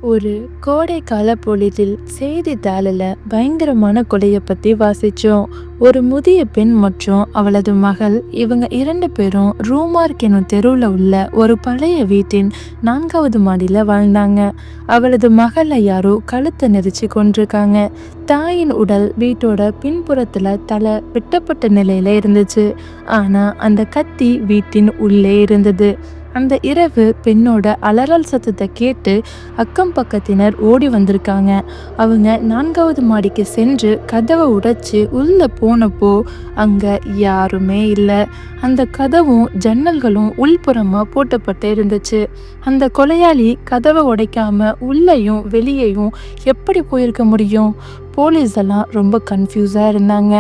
ஒரு கோடைக்கால பொழுதில் செய்தித்தாளில் பயங்கரமான கொலையை பற்றி வாசித்தோம். ஒரு முதிய பெண் மற்றும் அவளது மகள், இவங்க 2 பேரும் ரூமார்க் எனும் தெருவில் உள்ள ஒரு பழைய வீட்டின் 4வது மாடியில் வாழ்ந்தாங்க. அவளது மகளை யாரோ கழுத்தை நெரிச்சு கொண்டிருக்காங்க. தாயின் உடல் வீட்டோட பின்புறத்தில் தலை வெட்டப்பட்ட நிலையில இருந்துச்சு. ஆனால் அந்த கத்தி வீட்டின் உள்ளே இருந்தது. அந்த இரவு பெண்ணோட அலறல் சத்தத்தை கேட்டு அக்கம் பக்கத்தினர் ஓடி வந்திருக்காங்க. அவங்க 4வது மாடிக்கு சென்று கதவை உடைச்சு உள்ள போனப்போ அங்க யாருமே இல்லை. அந்த கதவும் ஜன்னல்களும் உள்புறமா போட்டப்பட்டு இருந்துச்சு. அந்த கொலையாளி கதவை உடைக்காம உள்ளேயும் வெளியேயும் எப்படி போயிருக்க முடியும்? போலீஸ் எல்லாம் ரொம்ப கன்ஃபியூஸா இருந்தாங்க.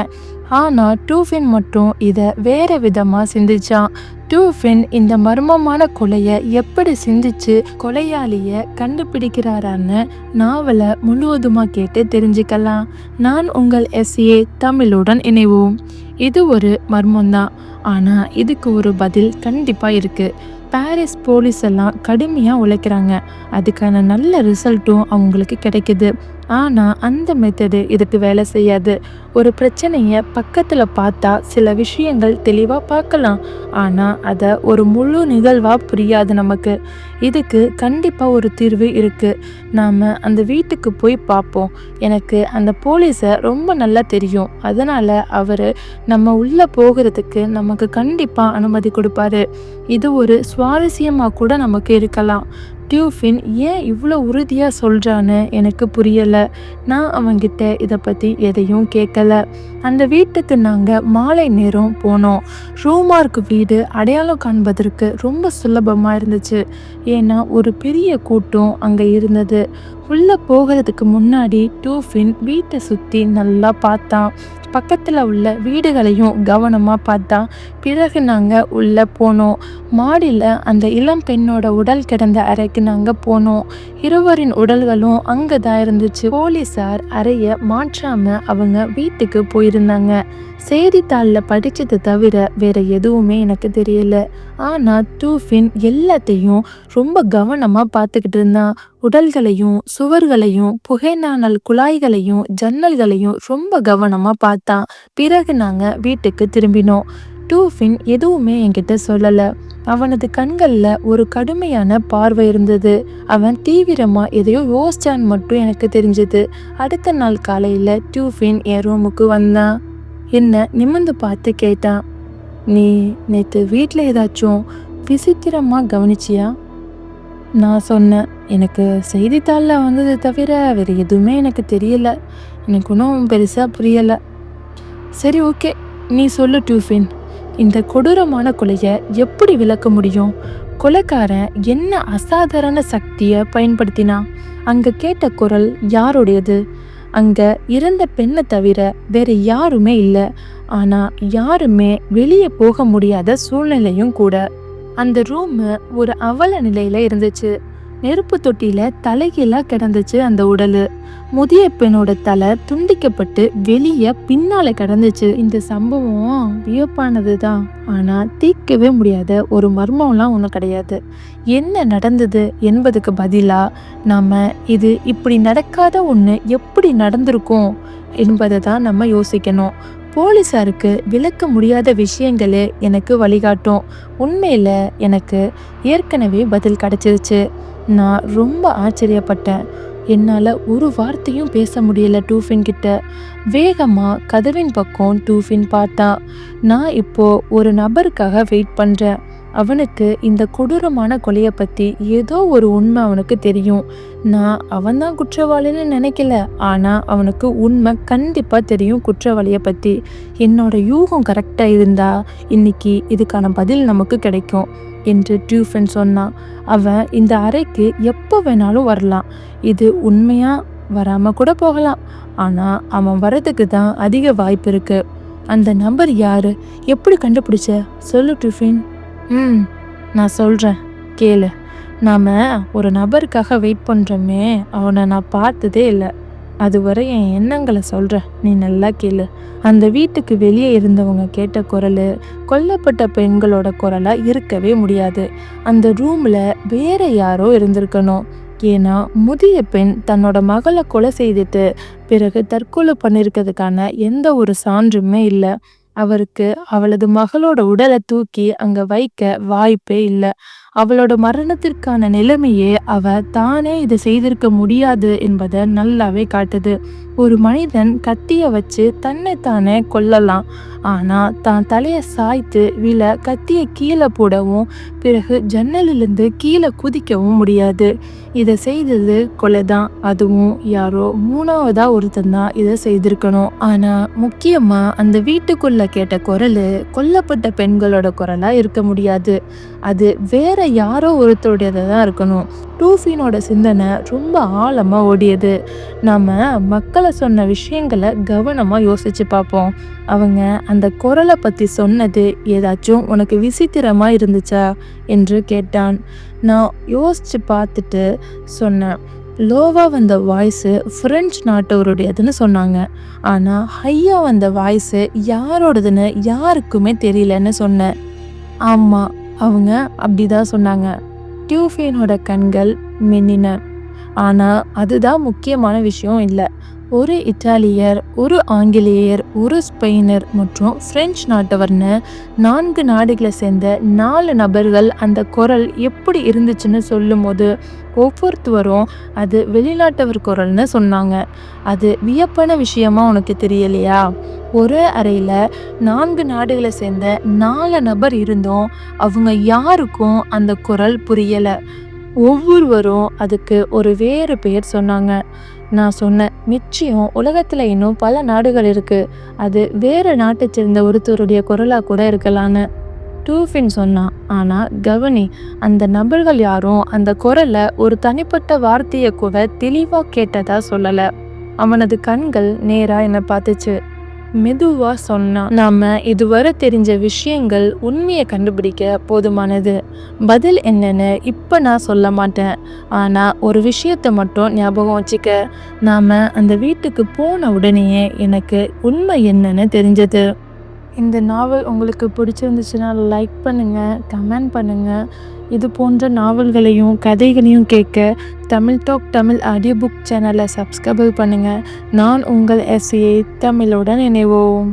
ஆனா டூஃபின் மட்டும் இதை வேற விதமா சிந்திச்சான். டூஃபின் இந்த மர்மமான கொலையை எப்படி சிந்திச்சு கொலையாளிய கண்டுபிடிக்கிறாரான்னு நாவலை முழுவதுமா கேட்டு தெரிஞ்சுக்கலாம். நான் உங்கள் எஸ்ஏ தமிழுடன் இணைவோம். இது ஒரு மர்மம்தான், ஆனா இதுக்கு ஒரு பதில் கண்டிப்பா இருக்கு. பாரிஸ் போலீஸ் எல்லாம் கடுமையாக உழைக்கிறாங்க. அதுக்கான நல்ல ரிசல்ட்டும் அவங்களுக்கு கிடைக்குது. ஆனால் அந்த மெத்தடு இதுக்கு வேலை செய்யாது. ஒரு பிரச்சனையை பக்கத்தில் பார்த்தா சில விஷயங்கள் தெளிவாக பார்க்கலாம், ஆனால் அதை ஒரு முழு நிகழ்வாக புரியாது நமக்கு. இதுக்கு கண்டிப்பாக ஒரு தீர்வு இருக்குது. நாம் அந்த வீட்டுக்கு போய் பார்ப்போம். எனக்கு அந்த போலீஸை ரொம்ப நல்லா தெரியும். அதனால் அவர் நம்ம உள்ளே போகிறதுக்கு நமக்கு கண்டிப்பாக அனுமதி கொடுப்பாரு. இது ஒரு சுவாரஸ்யமாக கூட நமக்கு இருக்கலாம். டியூஃபின் ஏன் இவ்வளோ உறுதியாக சொல்கிறான்னு எனக்கு புரியலை. நான் அவங்கிட்ட இதை பற்றி எதையும் கேட்கல. அந்த வீட்டுக்கு நாங்கள் மாலை நேரம் போனோம். ரூமார்க் வீடு அடையாளம் காண்பதற்கு ரொம்ப சுலபமாக இருந்துச்சு. ஏன்னா ஒரு பெரிய கூட்டம் அங்கே இருந்தது. உள்ளே போகிறதுக்கு முன்னாடி டூஃபின் வீட்டை சுற்றி நல்லா பார்த்தான். பக்கத்தில் உள்ள வீடுகளையும் கவனமாக பார்த்தான். பிறகு நாங்கள் உள்ளே போனோம். மாடியில் அந்த இளம் பெண்ணோட உடல் கிடந்த அறைக்கு நாங்கள் போனோம். இருவரின் உடல்களும் அங்கே தான் இருந்துச்சு. போலீஸார் அறையை மாற்றாமல் அவங்க வீட்டுக்கு போயிருந்தாங்க. செய்தித்தாளில் படித்ததை தவிர வேற எதுவுமே எனக்கு தெரியல. ஆனால் டூஃபின் எல்லாத்தையும் ரொம்ப கவனமாக பார்த்துக்கிட்டு இருந்தான். உடல்களையும் சுவர்களையும் புகைநானல் குழாய்களையும் ஜன்னல்களையும் ரொம்ப கவனமாக பார்த்தான். பிறகு நாங்கள் வீட்டுக்கு திரும்பினோம். டூஃபின் எதுவுமே என்கிட்ட சொல்லலை. அவனது கண்களில் ஒரு கடுமையான பார்வை இருந்தது. அவன் தீவிரமாக எதையோ யோசிச்சான்னு மட்டும் எனக்கு தெரிஞ்சது. அடுத்த நாள் காலையில் டூஃபின் என் ரூமுக்கு வந்தான். என்ன நிமிர்ந்து பார்த்து கேட்டான், நீ நேற்று வீட்டில் ஏதாச்சும் விசித்திரமாக கவனிச்சியா? நான் சொன்னேன், எனக்கு செய்தித்தாளில் வந்ததை தவிர வேறு எதுவுமே எனக்கு தெரியல. எனக்கு ஒன்றும் பெருசாக புரியலை. சரி, ஓகே, நீ சொல்லு டூஃபின். இந்த கொடூரமான கொலையை எப்படி விளக்க முடியும்? கொலைக்காரன் என்ன அசாதாரண சக்தியை பயன்படுத்தினான்? அங்கே கேட்ட குரல் யாருடையது? அங்கே இறந்த பெண்ணை தவிர வேற யாருமே இல்லை. ஆனால் யாருமே வெளியே போக முடியாத சூழ்நிலையும் கூட. அந்த ரூமு ஒரு அவல நிலையில இருந்துச்சு. நெருப்பு தொட்டியில தலைகீழா கிடந்துச்சு அந்த உடல். முதிய பெண்ணோட தலை துண்டிக்கப்பட்டு வெளியே பின்னால கிடந்துச்சு. இந்த சம்பவம் வியப்பானது தான், ஆனா தீர்க்கவே முடியாத ஒரு மர்மம்லாம் ஒன்றும் கிடையாது. என்ன நடந்தது என்பதுக்கு பதிலா நாம இது இப்படி நடக்காத ஒன்று எப்படி நடந்திருக்கும் என்பதை தான் நம்ம யோசிக்கணும். போலீஸாருக்கு விளக்க முடியாத விஷயங்களே எனக்கு வழிகாட்டும். உண்மையில எனக்கு ஏற்கனவே பதில் கிடைச்சிருச்சு. நான் ரொம்ப ஆச்சரியப்பட்டேன். என்னால் ஒரு வார்த்தையும் பேச முடியல டூஃபின் கிட்ட. வேகமாக கதவின் பக்கம் டூஃபின் பார்த்தா. நான் இப்போ ஒரு நபருக்காக வெயிட் பண்ணுறேன். அவனுக்கு இந்த கொடூரமான கொலையை பற்றி ஏதோ ஒரு உண்மை அவனுக்கு தெரியும். நான் அவன்தான் குற்றவாளின்னு நினைக்கல, ஆனால் அவனுக்கு உண்மை கண்டிப்பாக தெரியும் குற்றவாளியை பற்றி. என்னோட யூகம் கரெக்டாக இருந்தா இன்னைக்கு இதுக்கான பதில் நமக்கு கிடைக்கும் என்று டியூஃபின் சொன்னான். அவன் இந்த அறைக்கு எப்போ வேணாலும் வரலாம். இது உண்மையாக வராமல் கூட போகலாம், ஆனால் அவன் வரதுக்கு தான் அதிக வாய்ப்பு இருக்கு. அந்த நபர் யாரு? எப்படி கண்டுபிடிச்ச? சொல்லு டியூஃபின். நான் சொல்கிறேன், கேளு. நாம் ஒரு நபருக்காக வெயிட் பண்ணுறோமே, அவனை நான் பார்த்ததே இல்லை. அதுவரை என் எண்ணங்களை சொல்கிறேன், நீ நல்லா கேளு. அந்த வீட்டுக்கு வெளியே இருந்தவங்க கேட்ட குரல் கொல்லப்பட்ட பெண்களோட குரலாக இருக்கவே முடியாது. அந்த ரூமில் வேற யாரோ இருந்திருக்கணும். ஏன்னா முதிய பெண் தன்னோட மகளை கொலை செய்துட்டு பிறகு தற்கொலை பண்ணிருக்கிறதுக்கான எந்த ஒரு சான்றுமே இல்லை. அவருக்கு அவளது மகளோட உடலை தூக்கி அங்க வைக்க வாய்ப்பே இல்லை. அவளோட மரணத்திற்கான நிலைமையே அவ தானே இதை செய்திருக்க முடியாது என்பதை நல்லாவே காட்டுது. ஒரு மனிதன் கத்திய வச்சு தன்னை தானே கொல்லலாம், ஆனா தான் தலையை சாய்த்து விழ கத்திய கீழே போடவும் பிறகு ஜன்னலிலிருந்து கீழே குதிக்கவும் முடியாது. இதை செய்தது கொலைதான். அதுவும் யாரோ மூணாவதா ஒருத்தன் தான் இதை செய்திருக்கணும். ஆனா முக்கியமா அந்த வீட்டுக்குள்ள கேட்ட குரல் கொல்லப்பட்ட பெண்களோட குரலா இருக்க முடியாது. அது வேற யாரோ ஒருத்தருடையதை தான் இருக்கணும். டூஃபினோட சிந்தனை ரொம்ப ஆழமா ஓடியது. நாம மக்களை சொன்ன விஷயங்களை கவனமா யோசிச்சு பார்ப்போம். அவங்க அந்த குரலை பத்தி சொன்னது ஏதாச்சும் உனக்கு விசித்திரமா இருந்துச்சா என்று கேட்டான். நான் யோசிச்சு பார்த்துட்டு சொன்னேன். லோவா வந்த வாய்ஸு ஃப்ரெஞ்சு நாட்டவருடையதுன்னு சொன்னாங்க. ஆனால் ஹையா வந்த வாய்ஸு யாரோடதுன்னு யாருக்குமே தெரியலன்னு சொன்னேன். ஆமாம், அவங்க அப்படிதான் சொன்னாங்க. டியூஃபினோட கண்கள் மின்னின. ஆனால் அதுதான் முக்கியமான விஷயம் இல்லை. ஒரு இத்தாலியர், ஒரு ஆங்கிலேயர், ஒரு ஸ்பெயினர் மற்றும் பிரெஞ்சு நாட்டவர்னு 4 நாடுகளை சேர்ந்த 4 நபர்கள் அந்த குரல் எப்படி இருந்துச்சுன்னு சொல்லும் போது ஒவ்வொருத்தவரும் அது வெளிநாட்டவர் குரல்னு சொன்னாங்க. அது வியப்பான விஷயமா உனக்கு தெரியலையா? ஒரே அறையில் 4 நாடுகளை சேர்ந்த 4 நபர் இருந்தும் அவங்க யாருக்கும் அந்த குரல் புரியலை. ஒவ்வொருவரும் அதுக்கு ஒரு வேறு பெயர் சொன்னாங்க. நான் சொன்னேன், நிச்சயம் உலகத்துல இன்னும் பல நாடுகள் இருக்கு, அது வேற நாட்டை சேர்ந்த ஒருத்தருடைய குரலா கூட இருக்கலான்னு டூஃபின் சொன்னான். ஆனா கவனி, அந்த நபர்கள் யாரும் அந்த குரலை ஒரு தனிப்பட்ட வார்த்தையை கூட தெளிவா கேட்டதா சொல்லல. அவனது கண்கள் நேரா என்னை பார்த்துச்சு. மெதுவா சொன்னான், நாம இதுவரை தெரிஞ்ச விஷயங்கள் உண்மையை கண்டுபிடிக்க போதுமானது. பதில் என்னன்னு இப்ப நான் சொல்ல மாட்டேன். ஆனா ஒரு விஷயத்த மட்டும் ஞாபகம் வச்சுக்க. நாம அந்த வீட்டுக்கு போன உடனேயே எனக்கு உண்மை என்னன்னு தெரிஞ்சது. இந்த நாவல் உங்களுக்கு பிடிச்சிருந்துச்சுன்னா லைக் பண்ணுங்கள், கமெண்ட் பண்ணுங்கள். இது போன்ற நாவல்களையும் கதைகளையும் கேட்க Tamil talk Tamil audio book சேனலை சப்ஸ்கிரைப் பண்ணுங்கள். நான் உங்கள் எஸ்ஏ தமிழுடன் இணைவோம்.